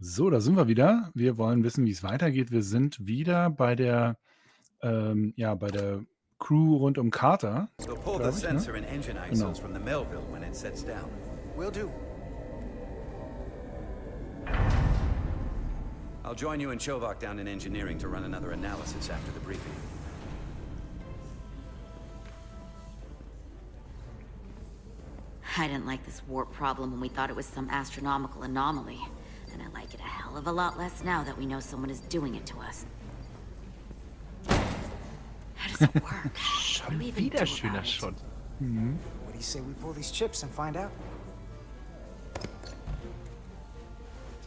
So, da sind wir wieder. Wir wollen wissen, wie es weitergeht. Wir sind wieder bei der Crew rund um Carter, So pull the glaube ich, ne? sensor and engine Genau. ISOs from the Melville when it sets down. Will do. I'll join you and Chovak down in engineering to run another analysis after the briefing. I didn't like this warp problem when we thought it was some astronomical anomaly. And I like it a hell of a lot less now that we know someone is doing it to us. How does it work? What do Schon we even do wieder about schöner it? Shot. What do you say we pull these chips and find out?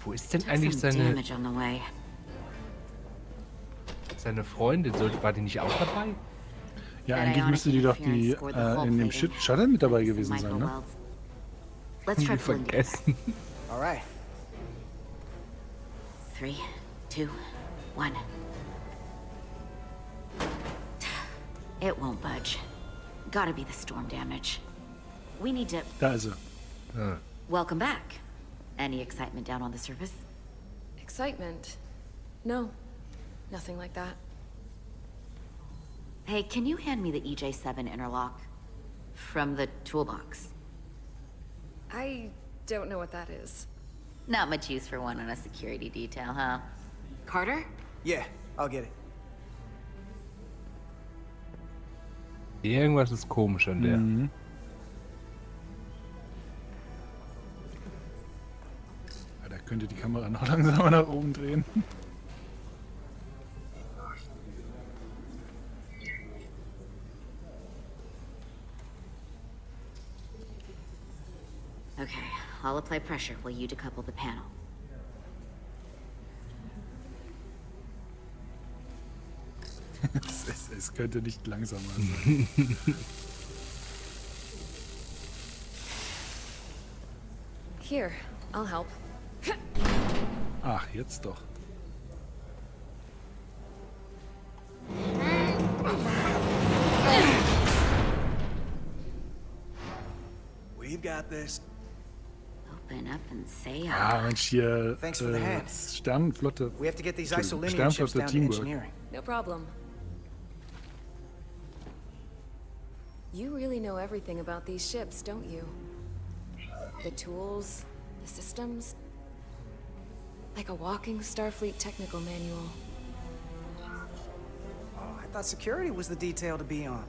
Wo ist denn Took eigentlich some seine damage on the way. Freundin? War die nicht auch dabei? Ja, That eigentlich ionic müsste die doch interference scored the whole in dem plating. Shuttle mit dabei Some gewesen sein, ne? micro-welds. Let's try pulling together. Vergessen. All right. 3, 2, 1. It won't budge. Gotta be the storm damage. We need to... Da ist sie. Welcome back. Any excitement down on the surface? Excitement? No, nothing like that. Hey, can you hand me the EJ7 interlock? From the toolbox. I don't know what that is. Not much use for one on a security detail, huh? Carter? Yeah, I'll get it. Irgendwas ist komisch an der. Ja, da könnte die Kamera noch langsamer nach oben drehen. Okay, I'll apply pressure while you decouple the panel. Es könnte nicht langsamer sein. Here, I'll help. Ach, jetzt doch. We've got this. Open up and say Ah, Mensch, hier Thanks for the hand. Sternenflotte. We have to get these Entschuldigung, isolinear chips Sternflotte down to Teamwork. engineering. No problem. You really know everything about these ships, don't you? The tools, the systems. Like a walking Starfleet technical manual. Oh, I thought security was the detail to be on.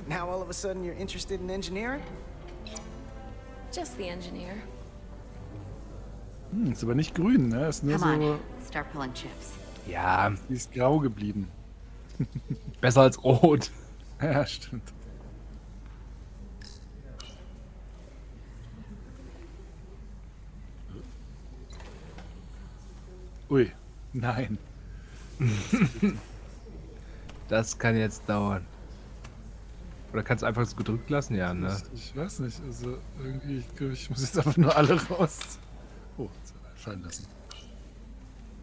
Now all of a sudden you're interested in engineering? Just the engineer. Ist aber nicht grün, ne? Ist nur Come so, on, start pulling chips. Ja, die ist grau geblieben. besser als rot. Ja, stimmt. Ui, nein. Das kann jetzt dauern. Oder kannst du einfach so gedrückt lassen? Ja, ne? Ich weiß nicht, also irgendwie, ich muss jetzt einfach nur alle raus. Oh, fallen lassen.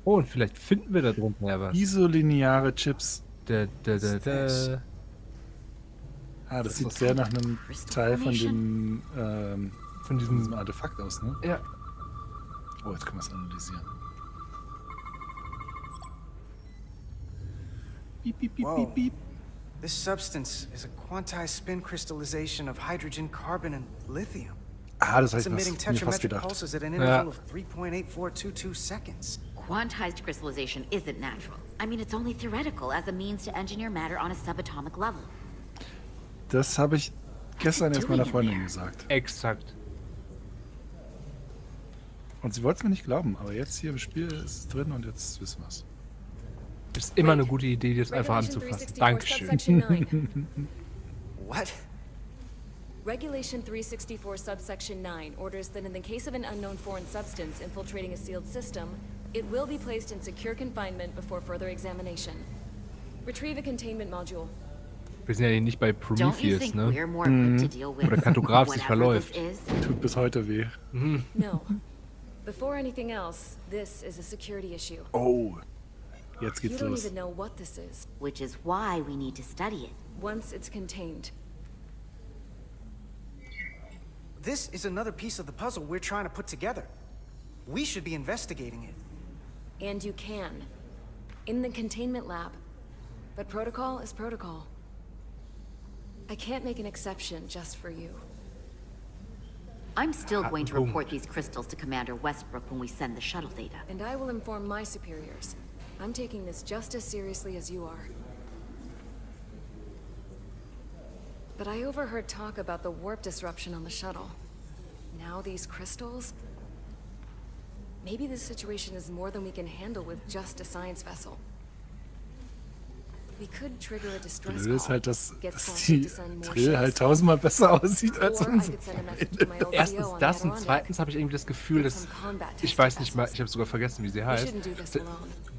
Oh, und vielleicht finden wir da drunter ja was. Isolineare Chips. Da. Ah, das sieht sehr nach einem Teil von dem, Von diesem diesem. Artefakt aus, ne? Ja. Oh, jetzt können wir es analysieren. Piep, piep, piep, Whoa. piep, piep. This substance is a quantized spin crystallization of hydrogen, carbon, and lithium. Ah, das habe It's ich emitting mir fast tetrametric gedacht. pulses at an interval of 3.8422 seconds. Quantized crystallization isn't natural. I mean, it's only theoretical as a means to engineer matter on a subatomic level. Das habe ich gestern erst meiner Freundin gesagt. Exakt. Und sie wollte es mir nicht glauben, aber jetzt hier im Spiel ist es drin und jetzt wissen wir es. Ist immer eine gute Idee, das einfach Regulation anzufassen. 364 Dankeschön. subsection 9. What? Regulation 364 subsection 9 orders that in the case of an unknown foreign substance infiltrating a sealed system, it will be placed in secure confinement before further examination. Retrieve a containment module. Wir sind ja hier nicht bei Don't you Prometheus, think ne? we're more equipped to deal with Wo der Kartograf sich whatever this verläuft. is? Tut bis heute weh. No. Before anything else, this is a security issue. Oh, jetzt You geht's don't los. even know what this is. Which is why we need to study it. Once it's contained. This is another piece of the puzzle we're trying to put together. We should be investigating it. And you can. In the containment lab. But protocol is protocol. I can't make an exception just for you. I'm still going to report these crystals to Commander Westbrook when we send the shuttle data. And I will inform my superiors. I'm taking this just as seriously as you are. But I overheard talk about the warp disruption on the shuttle. Now these crystals? Maybe this situation is more than we can handle with just a science vessel. We could trigger a distress Blöd ist call. halt, dass Get die Swansea to send more Trill halt ships. 1000-mal besser aussieht als Or I unsere. could send a message to my old Erstens CO on das the und Adirondack. zweitens habe ich irgendwie das Gefühl, Get dass some combat ich test weiß nicht mal, vessels. ich habe sogar vergessen, wie sie We heißt. shouldn't do this alone.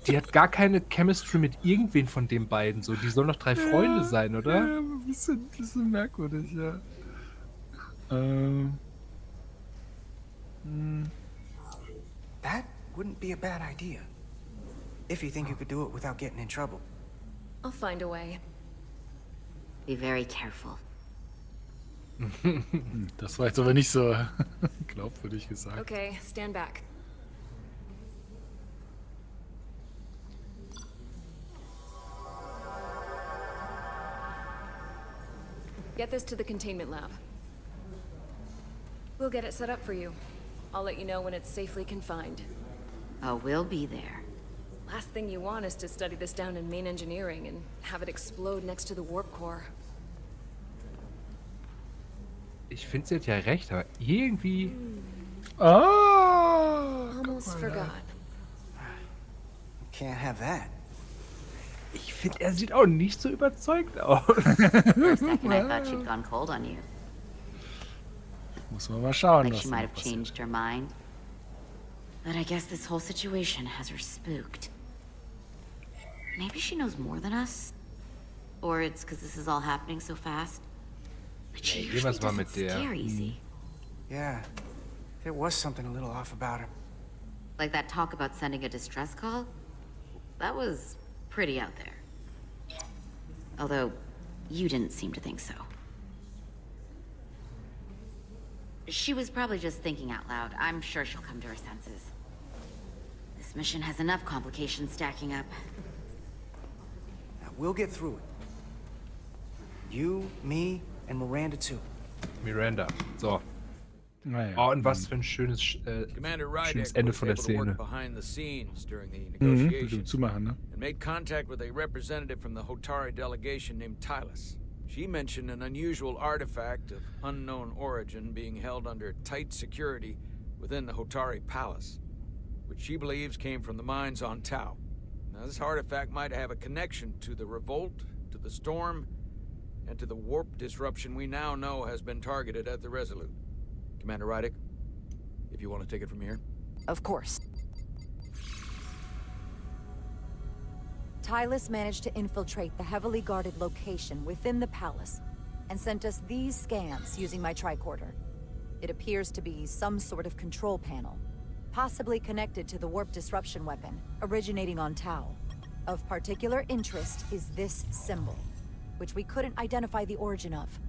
Die hat gar keine Chemistry mit irgendwen von den beiden. So, die sollen doch 3 Freunde sein, Ja, oder? ein bisschen merkwürdig, ja. That wouldn't be a bad idea. If you think you could do it without getting in trouble. I'll find a way. Be very careful. Das war jetzt aber nicht so glaubwürdig gesagt. Okay, stand back. Get this to the containment lab. We'll get it set up for you. I'll let you know when it's safely confined. Oh, we'll be there. Last thing you want is to study this down in main engineering and have it explode next to the warp core. Ich finde, sie hat ja recht, aber irgendwie... Almost forgot. Can't have that. Ich finde, er sieht auch nicht so überzeugt aus. For a second, I thought she'd gone cold on you. Muss man mal schauen, Like was she da might have passiert. changed her mind. But I guess this whole situation has her spooked. Maybe she knows more than us? Or it's because this is all happening so fast? But she Nee, usually was war doesn't mit der? scare easy. Yeah, there was something a little off about her. Like that talk about sending a distress call? That was pretty out there. Although, you didn't seem to think so. She was probably just thinking out loud. I'm sure she'll come to her senses. This mission has enough complications stacking up. Now, we'll get through it. You, me, and Miranda too. Miranda. So. Naja. Oh, und was für ein schönes, Commander schönes Rydeck Ende was von der able to work Szene. behind the scenes during the Mit dem negotiations Zumachen, ne? and made contact with a representative from the Hotari delegation named Tylus. She mentioned an unusual artifact of unknown origin being held under tight security within the Hotari Palace, which she believes came from the mines on Tau. Now, this artifact might have a connection to the revolt, to the storm, and to the warp disruption we now know has been targeted at the Resolute. Commander Rydeck, if you want to take it from here. Of course. Tylus managed to infiltrate the heavily guarded location within the palace and sent us these scans using my tricorder. It appears to be some sort of control panel, possibly connected to the warp disruption weapon originating on Tau. Of particular interest is this symbol, which we couldn't identify the origin of.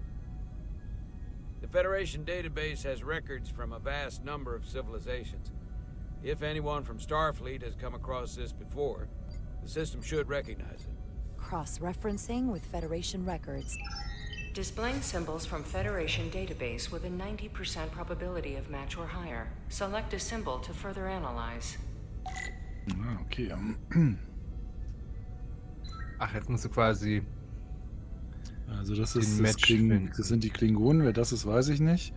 The Federation database has records from a vast number of civilizations. If anyone from Starfleet has come across this before, the system should recognize it. Cross-referencing with Federation records. Displaying symbols from Federation database with a 90% probability of match or higher. Select a symbol to further analyze. Ah, okay. Ach, jetzt musst du quasi... Also das Den ist Match finden. das sind die Klingonen. Wer das ist, weiß ich nicht.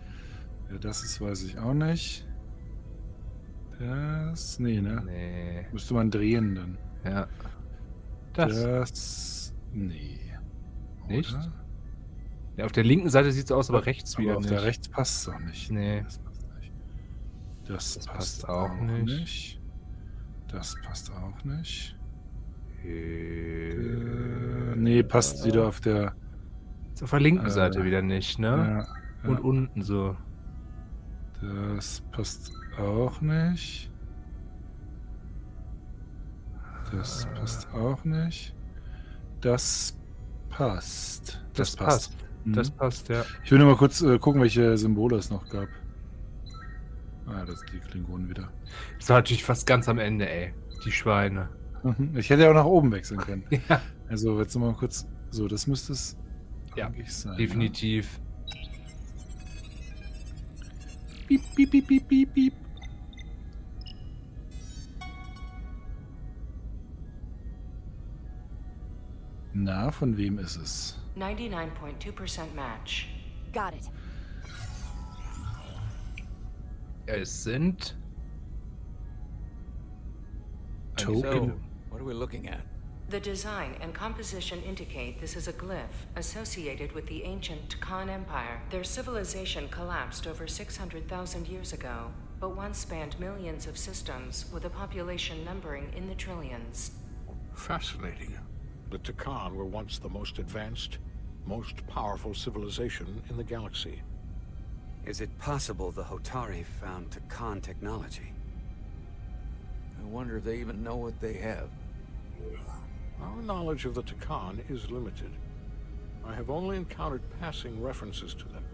Wer das ist, weiß ich auch nicht. Das... Nee, ne? Nee. Müsste man drehen dann. Ja. Das. Das... Nee. Nicht? Oder? Ja, auf der linken Seite sieht es aus, aber rechts Aber wieder auf nicht. der rechts passt es auch nicht. Nee. Das passt nicht. Das Das passt passt auch nicht. nicht. Das passt auch nicht. Äh, Nee, passt wieder auf der... Ist auf der linken Seite wieder nicht, ne? Ja, Und ja. unten so. Das passt auch nicht. Das passt auch nicht. Das passt. Das passt. Mhm. Das passt, ja. Ich will nur mal kurz gucken, welche Symbole es noch gab. Ah, das sind die Klingonen wieder. Das war natürlich fast ganz am Ende, ey. Die Schweine. Ich hätte ja auch nach oben wechseln können. Ja. Also, jetzt mal kurz. So, das müsste es Ja, eigentlich sein. definitiv. Piep, piep, piep, piep, piep, piep. Na, von wem ist es? 99.2% match. Got it. Es sind Token. So, what are we looking at? The design and composition indicate this is a glyph associated with the ancient Khan Empire. Their civilization collapsed over 600,000 years ago, but once spanned millions of systems with a population numbering in the trillions. Fascinating. The Takan were once the most advanced, most powerful civilization in the galaxy. Is it possible the Hotari found Takan technology? I wonder if they even know what they have. Our knowledge of the Takan is limited. I have only encountered passing references to them.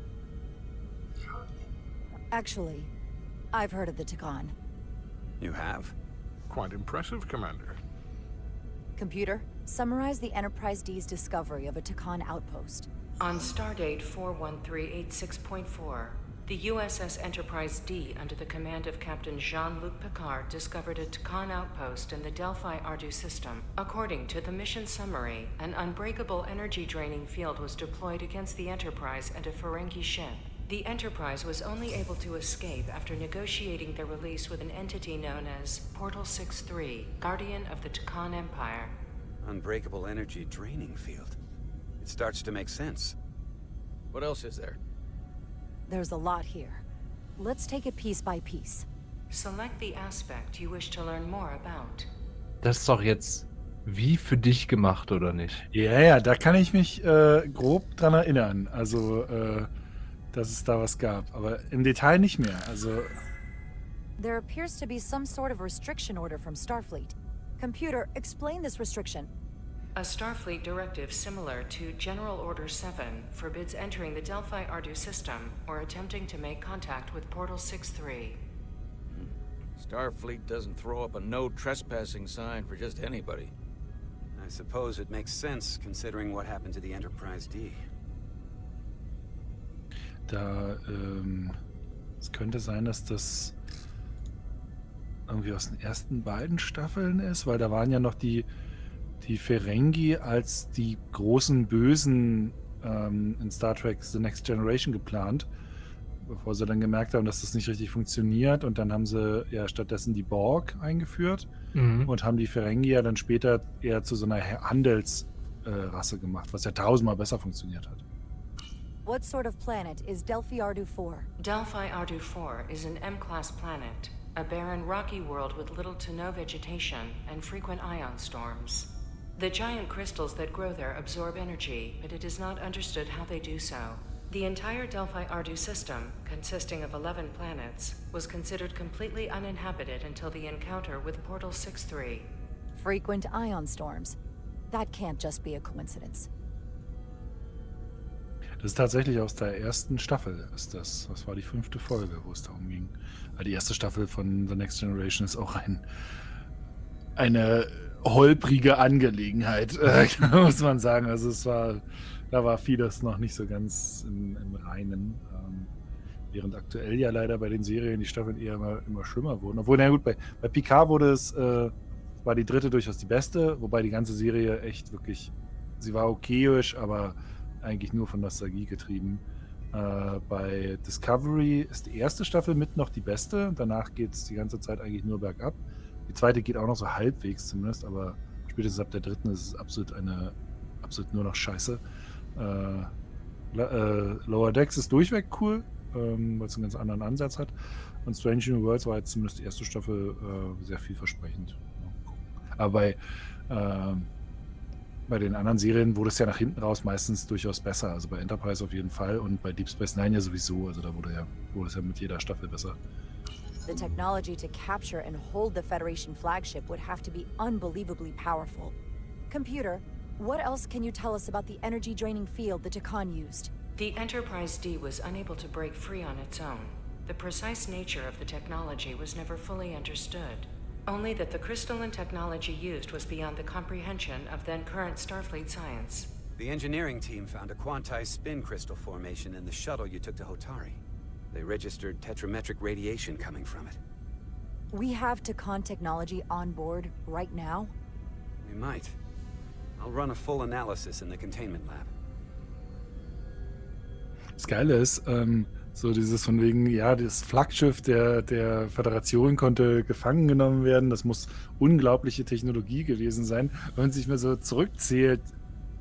Actually, I've heard of the Takan. You have? Quite impressive, Commander. Computer, summarize the Enterprise D's discovery of a Takan outpost. On stardate 41386.4, the USS Enterprise D, under the command of Captain Jean-Luc Picard, discovered a Takan outpost in the Delphi-Ardu system. According to the mission summary, an unbreakable energy-draining field was deployed against the Enterprise and a Ferengi ship. The Enterprise was only able to escape after negotiating their release with an entity known as Portal 6-3, Guardian of the Takan Empire. Unbreakable energy draining field. It starts to make sense. What else is there? There's a lot here. Let's take it piece by piece. Select the aspect you wish to learn more about. Das ist doch jetzt wie für dich gemacht, oder nicht? Ja, ja, da kann ich mich grob dran erinnern. Also, dass es da was gab. Aber im Detail nicht mehr. Also. There appears to be some sort of restriction order from Starfleet. Computer, explain this restriction. A Starfleet directive similar to General Order 7 forbids entering the Delphi-Ardu system or attempting to make contact with Portal 6-3. Starfleet doesn't throw up a no trespassing sign for just anybody. I suppose it makes sense considering what happened to the Enterprise D. Da, es könnte sein, dass das irgendwie aus den ersten beiden Staffeln ist, weil da waren ja noch die Ferengi als die großen Bösen in Star Trek The Next Generation geplant, bevor sie dann gemerkt haben, dass das nicht richtig funktioniert, und dann haben sie ja stattdessen die Borg eingeführt und haben die Ferengi ja dann später eher zu so einer Handelsrasse gemacht, was ja tausendmal besser funktioniert hat. What sort of planet is Delphi-Ardu 4? Delphi-Ardu 4 is an M-class planet, a barren rocky world with little to no vegetation and frequent ion storms. The giant crystals that grow there absorb energy, but it is not understood how they do so. The entire Delphi-Ardu system, consisting of 11 planets, was considered completely uninhabited until the encounter with Portal 6-3. Frequent ion storms. That can't just be a coincidence. Das ist tatsächlich aus der ersten Staffel, ist das. Das war die 5. Folge, wo es darum ging. Aber die erste Staffel von The Next Generation ist auch eine holprige Angelegenheit, muss man sagen. Also da war vieles noch nicht so ganz im Reinen. Während aktuell ja leider bei den Serien die Staffeln eher immer schlimmer wurden. Obwohl, na gut, bei Picard war die 3. durchaus die beste, wobei die ganze Serie echt wirklich, sie war okayisch, aber eigentlich nur von Nostalgie getrieben. Bei Discovery ist die 1. Staffel mit noch die beste. Danach geht es die ganze Zeit eigentlich nur bergab. Die 2. geht auch noch so halbwegs zumindest, aber spätestens ab der 3. ist es absolut nur noch Scheiße. Lower Decks ist durchweg cool, weil es einen ganz anderen Ansatz hat. Und Strange New Worlds war jetzt zumindest die 1. Staffel sehr vielversprechend. Aber bei den anderen Serien wurde es ja nach hinten raus meistens durchaus besser. Also bei Enterprise auf jeden Fall und bei Deep Space Nine ja sowieso. Also da wurde es ja mit jeder Staffel besser. The technology to capture and hold the Federation flagship would have to be unbelievably powerful. Computer, what else can you tell us about the energy-draining field the Takan used? The Enterprise D was unable to break free on its own. The precise nature of the technology was never fully understood. Only that the crystalline technology used was beyond the comprehension of then-current Starfleet science. The engineering team found a quantized spin crystal formation in the shuttle you took to Hotari. They registered tetrametric radiation coming from it. We have Takan technology on board right now? We might. I'll run a full analysis in the containment lab. Das Geile ist, so dieses von wegen, ja, das Flaggschiff der Föderation konnte gefangen genommen werden. Das muss unglaubliche Technologie gewesen sein. Wenn man sich mal so zurückzählt,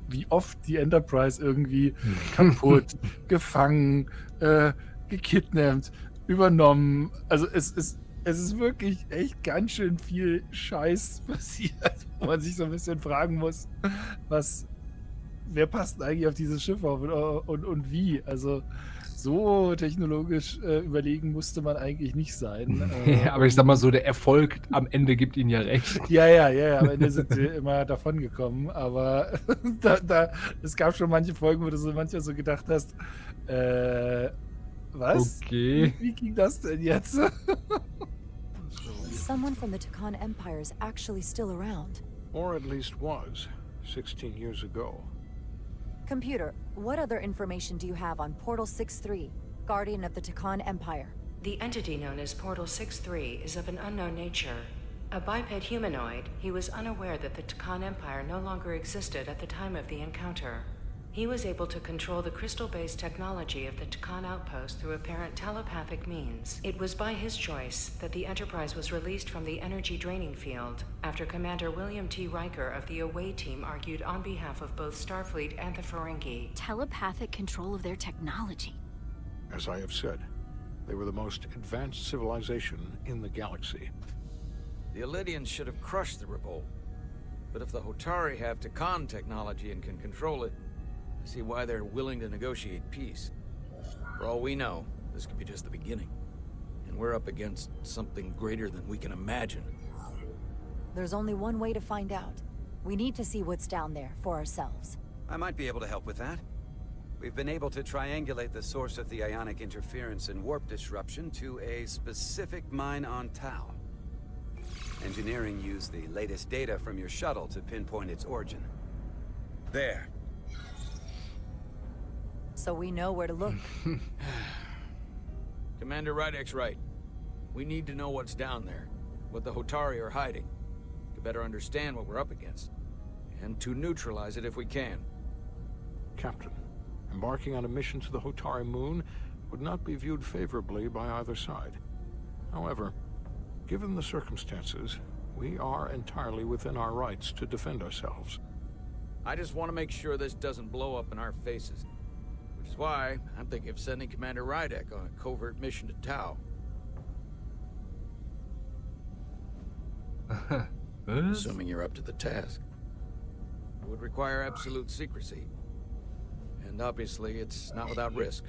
wie oft die Enterprise irgendwie kaputt, gefangen, gekidnappt, übernommen. Also es ist wirklich echt ganz schön viel Scheiß passiert, wo man sich so ein bisschen fragen muss, wer passt eigentlich auf dieses Schiff auf und wie. Also so technologisch überlegen musste man eigentlich nicht sein. Ja, aber ich sag mal so, der Erfolg am Ende gibt ihnen ja recht. Ja, am Ende sind sie immer davon gekommen, aber es gab schon manche Folgen, wo du so manchmal so gedacht hast, was? Okay. Wie ging das denn jetzt? Someone from the Takan Empire is actually still around. Or at least was, 16 years ago. Computer, what other information do you have on Portal 6-3, Guardian of the Takan Empire? The entity known as Portal 6-3 is of an unknown nature. A biped humanoid, he was unaware that the Takan Empire no longer existed at the time of the encounter. He was able to control the crystal-based technology of the Takan outpost through apparent telepathic means. It was by his choice that the Enterprise was released from the energy draining field after Commander William T. Riker of the Away team argued on behalf of both Starfleet and the Ferengi. Telepathic control of their technology. As I have said, they were the most advanced civilization in the galaxy. The Elydians should have crushed the revolt. But if the Hotari have Takan technology and can control it, I see why they're willing to negotiate peace. For all we know, this could be just the beginning. And we're up against something greater than we can imagine. There's only one way to find out. We need to see what's down there for ourselves. I might be able to help with that. We've been able to triangulate the source of the ionic interference and warp disruption to a specific mine on Tau. Engineering used the latest data from your shuttle to pinpoint its origin. There. So we know where to look. Commander Rydek's right. We need to know what's down there, what the Hotari are hiding, to better understand what we're up against, and to neutralize it if we can. Captain, embarking on a mission to the Hotari moon would not be viewed favorably by either side. However, given the circumstances, we are entirely within our rights to defend ourselves. I just want to make sure this doesn't blow up in our faces. Which is why I'm thinking of sending Commander Rydek on a covert mission to Tau. Assuming you're up to the task. It would require absolute secrecy. And obviously, it's not without risk.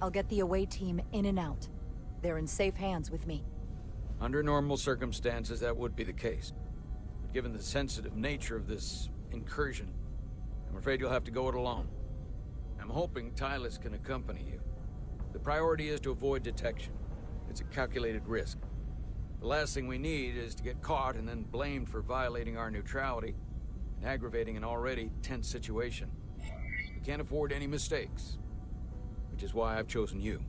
I'll get the Away team in and out. They're in safe hands with me. Under normal circumstances, that would be the case. But given the sensitive nature of this incursion, I'm afraid you'll have to go it alone. I'm hoping Tylus can accompany you. The priority is to avoid detection. It's a calculated risk. The last thing we need is to get caught and then blamed for violating our neutrality and aggravating an already tense situation. We can't afford any mistakes, which is why I've chosen you.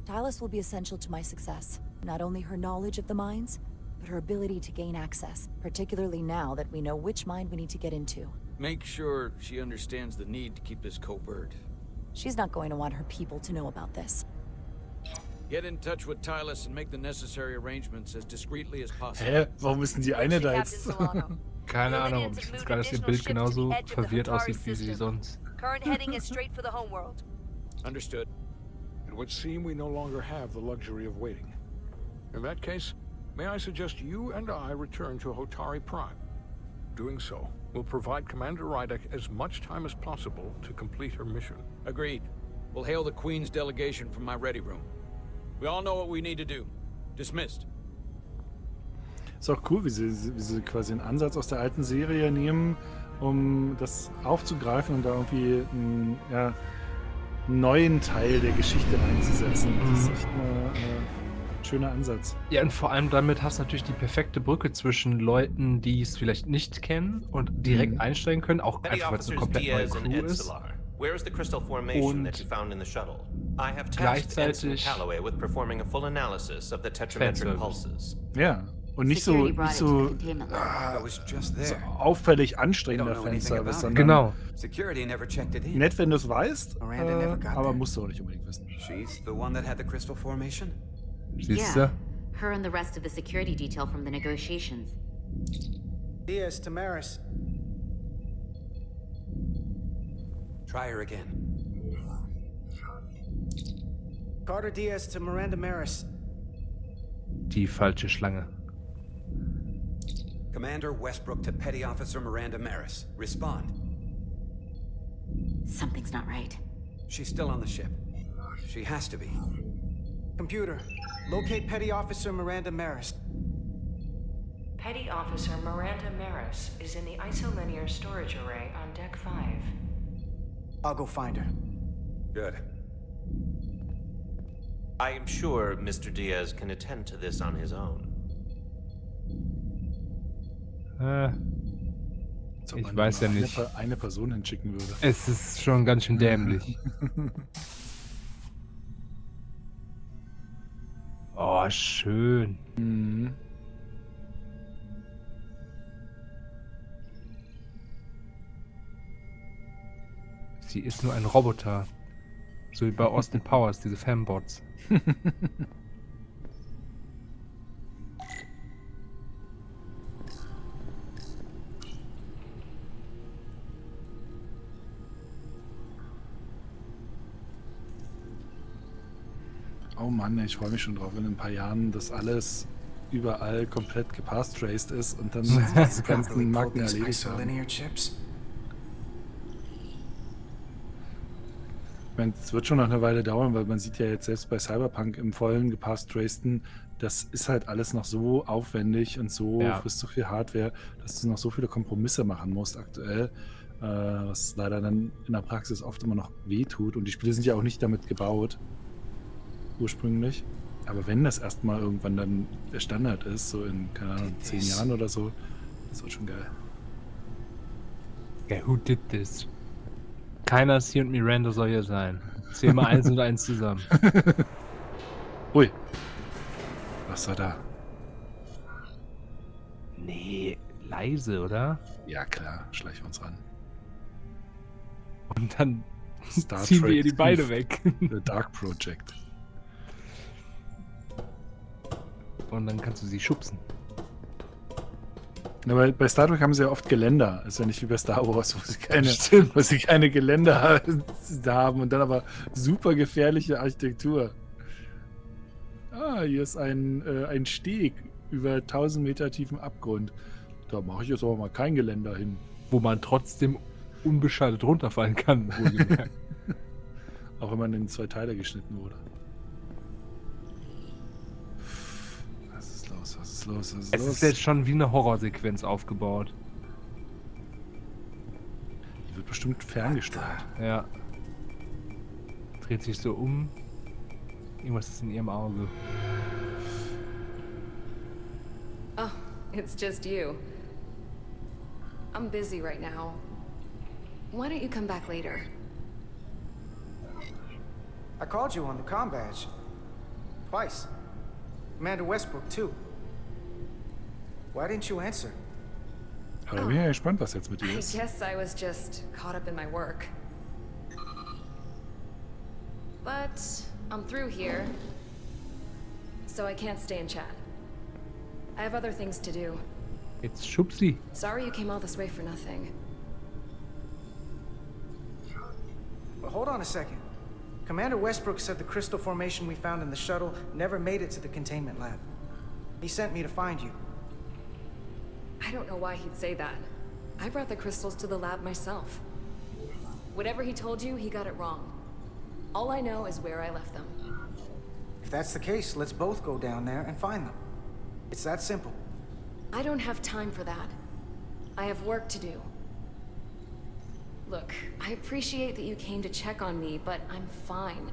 Tylus will be essential to my success. Not only her knowledge of the mines, but her ability to gain access, particularly now that we know which mine we need to get into. Make sure she understands the need to keep this covert. She's not going to want her people to know about this. Get in touch with Tylus and make the necessary arrangements as discreetly as possible. Hä? Warum ist denn die eine da jetzt? Keine Ahnung, ob ich jetzt gerade, dass ihr Bild genauso verwirrt aussieht wie sie sonst. Current heading is straight for the homeworld. Understood. It would seem we no longer have the luxury of waiting. In that case, may I suggest you and I return to Hotari Prime. Doing so will provide Commander Rydek as much time as possible to complete her mission. Agreed. We'll hail the Queen's delegation from my ready room. We all know what we need to do. Dismissed. Ist auch cool, wie sie quasi einen Ansatz aus der alten Serie nehmen, um das aufzugreifen und da irgendwie neuen Teil der Geschichte reinzusetzen. Das ist echt ein schöner Ansatz. Ja, und vor allem damit hast du natürlich die perfekte Brücke zwischen Leuten, die es vielleicht nicht kennen und direkt einsteigen können, auch einfach weil es eine komplett neue Crew ist. Where is the crystal formation that you found in the shuttle? I have tasked Ensign Calloway with performing a full analysis of the tetrametric pulses. Ja, und nicht so auffällig anstrengender Fanservice, sondern genau. Nett, wenn du es weißt, aber musst du auch nicht unbedingt wissen. She's the one that had the crystal formation? Siehst du? Yeah, her and the rest of the security detail from the negotiations. Diaz, Tamaris. Try her again. Carter Diaz to Miranda Maris. Die falsche Schlange. Commander Westbrook to Petty Officer Miranda Maris. Respond. Something's not right. She's still on the ship. She has to be. Computer, locate Petty Officer Miranda Maris. Petty Officer Miranda Maris is in the isolinear storage array on Deck 5. I'll go find her. Good. I am sure Mr. Diaz can attend to this on his own. Ich weiß ja nicht. Eine Person hinschicken würde. Es ist schon ganz schön dämlich. Oh, schön. Mhm. Sie ist nur ein Roboter. So wie bei Austin Powers, diese Fembots. Oh Mann, ich freue mich schon drauf, wenn in ein paar Jahren das alles überall komplett gepasstraced ist und dann diese ganzen Marken erledigt haben. Ich meine, es wird schon noch eine Weile dauern, weil man sieht ja jetzt selbst bei Cyberpunk im vollen gepasstraceden, das ist halt alles noch so aufwendig und so frisst so viel Hardware, dass du noch so viele Kompromisse machen musst aktuell, was leider dann in der Praxis oft immer noch wehtut. Und die Spiele sind ja auch nicht damit gebaut, ursprünglich. Aber wenn das erstmal irgendwann dann der Standard ist, so in, keine Ahnung, 10 Jahren oder so, das wird schon geil. Yeah, who did this? Keiner ist hier und Miranda soll hier sein. Zähl mal 1 und 1 zusammen. Ui. Was war da? Nee, leise, oder? Ja, klar. Schleichen wir uns ran. Und dann Star ziehen Trek wir ihr die Beine weg. The Dark Project. Und dann kannst du sie schubsen. Ja, bei Star Trek haben sie ja oft Geländer. Ist ja nicht wie bei Star Wars, wo sie keine Geländer haben und dann aber super gefährliche Architektur. Ah, hier ist ein Steg über 1000 Meter tiefen Abgrund. Da mache ich jetzt aber mal kein Geländer hin. Wo man trotzdem unbeschadet runterfallen kann. Auch wenn man in 2 Teile geschnitten wurde. Was ist los? Es ist jetzt schon wie eine Horrorsequenz aufgebaut. Die wird bestimmt ferngesteuert. Ja. Dreht sich so um. Irgendwas ist in ihrem Auge. Oh, it's just you. I'm busy right now. Why don't you come back later? I called you on the comm badge. Twice. Commander Westbrook, too. Why didn't you answer? Aber da bin ich ja gespannt, was jetzt mit dir I ist. guess I was just caught up in my work. But I'm through here, so I can't stay and chat. I have other things to do. Jetzt schub sie. Sorry you came all this way for nothing. But hold on a second. Commander Westbrook said the crystal formation we found in the shuttle never made it to the containment lab. He sent me to find you. I don't know why he'd say that. I brought the crystals to the lab myself. Whatever he told you, he got it wrong. All I know is where I left them. If that's the case, let's both go down there and find them. It's that simple. I don't have time for that. I have work to do. Look, I appreciate that you came to check on me, but I'm fine.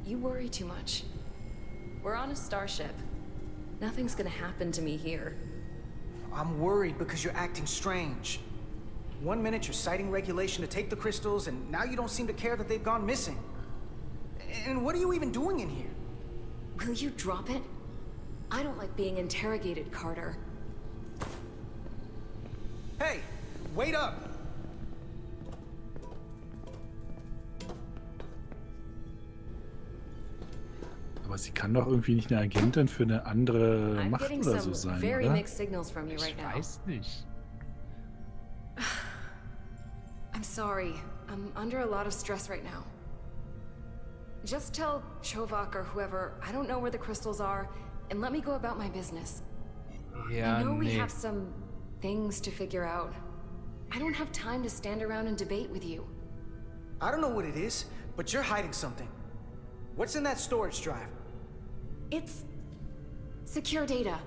You worry too much. We're on a starship. Nothing's gonna happen to me here. I'm worried because you're acting strange. 1 minute you're citing regulation to take the crystals, and now you don't seem to care that they've gone missing. And what are you even doing in here? Will you drop it? I don't like being interrogated, Carter. Hey, wait up! Aber sie kann doch irgendwie nicht eine Agentin für eine andere I'm Macht getting oder so some sein, very oder? mixed signals from you right now. Ich weiß nicht. I'm sorry. I'm under a lot of stress right now. Just tell Chovak or whoever I don't know where the crystals are, and let me go about my business. Ja, I know we nee. have some things to figure out. I don't have time to stand around and debate with you. I don't know what it is, but you're hiding something. What's in that storage drive? It's secure data.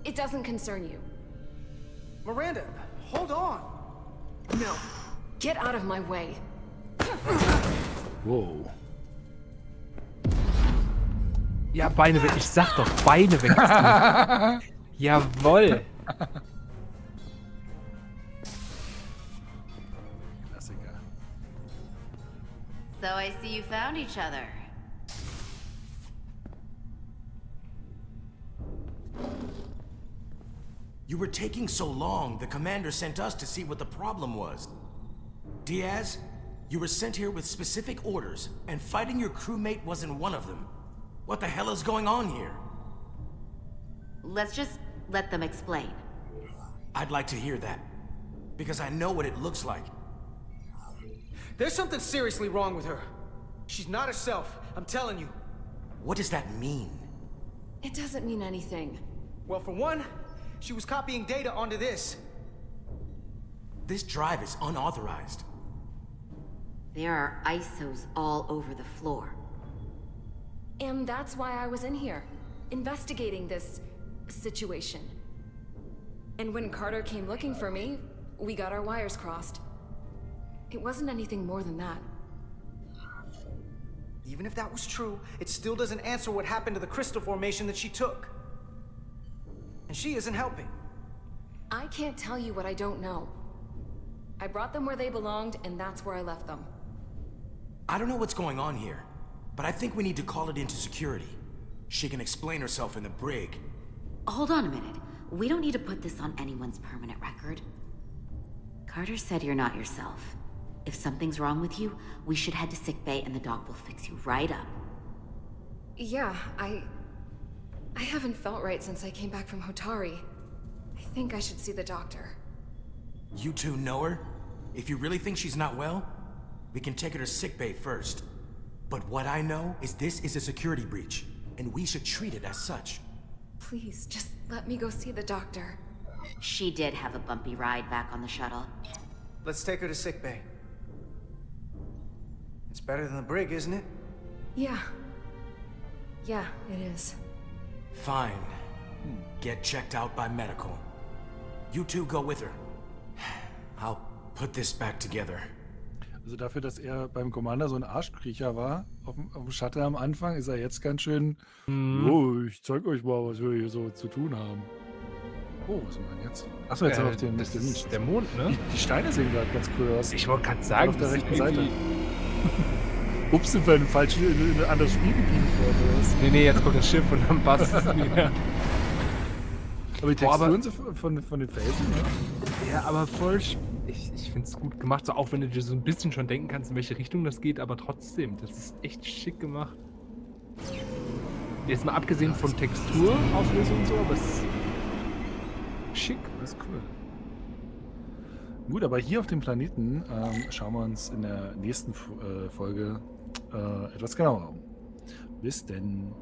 It doesn't concern you. Miranda, hold on! No. Get out of my way. Wow. Ja, Beine weg. Ich sag doch, Beine weg. Jawoll. Klassiker. So I see you found each other. You were taking so long, the commander sent us to see what the problem was. Diaz, you were sent here with specific orders, and fighting your crewmate wasn't one of them. What the hell is going on here? Let's just let them explain. I'd like to hear that, because I know what it looks like. There's something seriously wrong with her. She's not herself, I'm telling you. What does that mean? It doesn't mean anything. Well, for one, she was copying data onto this. This drive is unauthorized. There are ISOs all over the floor. And that's why I was in here, investigating this situation. And when Carter came looking for me, we got our wires crossed. It wasn't anything more than that. Even if that was true, it still doesn't answer what happened to the crystal formation that she took. And she isn't helping. I can't tell you what I don't know. I brought them where they belonged, and that's where I left them. I don't know what's going on here, but I think we need to call it into security. She can explain herself in the brig. Hold on a minute. We don't need to put this on anyone's permanent record. Carter said you're not yourself. If something's wrong with you, we should head to sickbay and the doc will fix you right up. Yeah, I haven't felt right since I came back from Hotari. I think I should see the doctor. You two know her? If you really think she's not well, we can take her to sickbay first. But what I know is this is a security breach, and we should treat it as such. Please, just let me go see the doctor. She did have a bumpy ride back on the shuttle. Let's take her to sickbay. It's better than the brig, isn't it? Yeah. Yeah, it is. Fine. Get checked out by medical. You two go with her. I'll put this back together. Also dafür, dass er beim Commander so ein Arschkriecher war, auf dem Shuttle am Anfang, ist er jetzt ganz schön, oh, ich zeig euch mal, was wir hier so zu tun haben. Oh, was haben wir denn jetzt? Achso, jetzt auf den... Das ist der Mond, ne? Die Steine sehen gerade ganz cool aus. Ich wollte gerade sagen, auf der rechten Seite. Ups, sind wir in ein anderes Spiel gebeamt worden, oder was? Nee, jetzt kommt das Schiff und dann passt es wieder. Aber die Texturen von den Felsen, ne? Ja, aber voll... Ich finde es gut gemacht, so auch wenn du dir so ein bisschen schon denken kannst, in welche Richtung das geht, aber trotzdem, das ist echt schick gemacht. Jetzt mal abgesehen von Texturauflösung und so, aber es ist schick. Das ist cool. Gut, aber hier auf dem Planeten schauen wir uns in der nächsten Folge etwas genauer um. Bis denn.